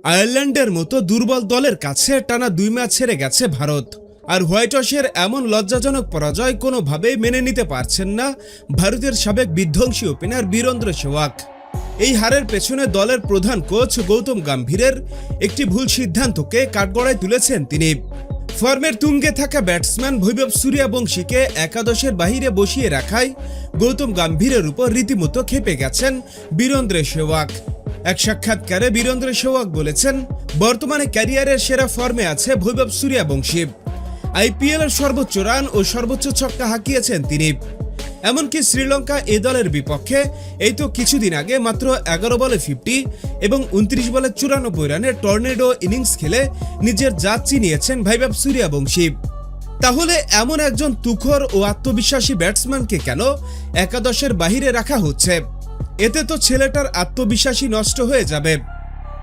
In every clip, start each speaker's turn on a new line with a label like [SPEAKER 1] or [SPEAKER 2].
[SPEAKER 1] আয়ারল্যান্ডের মতো দুর্বল দলের কাছে টানা 2 ম্যাচ হেরে গেছে ভারত। আর হোয়াইট ওয়াশের এমন লজ্জাজনক পরাজয় কোনোভাবেই মেনে নিতে পারছেন না ভারতের সাবেক বিধ্বংসী ওপেনার বীরেন্দ্র সেহবাগ। এই হারের পেছনে দলের প্রধান কোচ গৌতম গম্ভীরের একটি ভুল সিদ্ধান্তকে কাঠগড়ায় তুলেছেন তিনি। ফর্মের তুঙ্গে থাকা ব্যাটসম্যান বৈভব সূর্যবংশীকে একাদশের বাহিরে বসিয়ে রাখায় গৌতম গম্ভীরের উপর রীতিমতো ক্ষেপে গেছেন বীরেন্দ্র সেহবাগ। এক সাক্ষাৎকারে বীরেন্দ্র সেহবাগ বলেছেন, বর্তমানে ক্যারিয়ারের সেরা ফর্মে আছে বৈভব সূর্যবংশী। আইপিএলের সর্বোচ্চ রান ও সর্বোচ্চ ছক্কা হাঁকিয়েছেন তিনি। এমনকি শ্রীলঙ্কা এ দলের বিপক্ষে এই তো কিছুদিন আগে মাত্র 11 বলে 50 এবং 29 বলে 94 রানের টর্নেডো ইনিংস খেলে নিজের জাত চিনিয়েছেন বৈভব সূর্যবংশী। তাহলে এমন একজন তুখোর ও আত্মবিশ্বাসী ব্যাটসম্যানকে কেন একাদশের বাহিরে রাখা হচ্ছে? এতে তো ছেলেটার আত্মবিশ্বাসী নষ্ট হয়ে যাবে।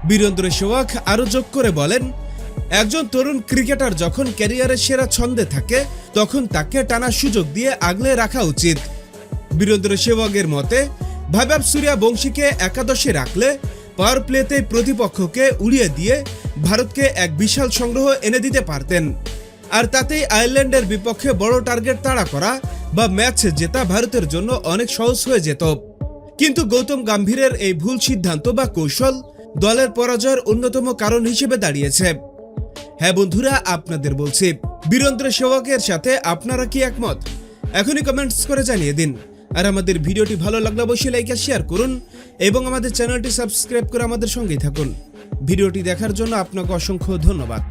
[SPEAKER 1] বীরেন্দ্র সেহবাগ আরও যোগ করে বলেন, একজন তরুণ ক্রিকেটার যখন ক্যারিয়ারের সেরা ছন্দে থাকে তখন তাকে টানা সুযোগ দিয়ে আগলে রাখা উচিত। বীরেন্দ্র সেহবাগের মতে বৈভব সূর্যবংশীকে একাদশে রাখলে পাওয়ার প্লেতে প্রতিপক্ষকে উড়িয়ে দিয়ে ভারতকে এক বিশাল সংগ্রহ এনে দিতে পারতেন। আর তাতেই আয়ারল্যান্ডের বিপক্ষে বড় টার্গেট তাড়া করা বা ম্যাচ জেতা ভারতের জন্য অনেক সহজ হয়ে যেত। কিন্তু গৌতম গম্ভীরের এই ভুল সিদ্ধান্ত বা কৌশল দলের পরাজয়ের অন্যতম কারণ হিসেবে দাঁড়িয়েছে। হ্যাঁ বন্ধুরা, আপনাদের বলছি, বীরেন্দ্র সেহবাগের সাথে আপনারা কি একমত? এখনই কমেন্টস করে জানিয়ে দিন। আর আমাদের ভিডিওটি ভালো লাগলে অবশ্যই লাইক আর শেয়ার করুন এবং আমাদের চ্যানেলটি সাবস্ক্রাইব করে আমাদের সঙ্গেই থাকুন। ভিডিওটি দেখার জন্য আপনাকে অসংখ্য ধন্যবাদ।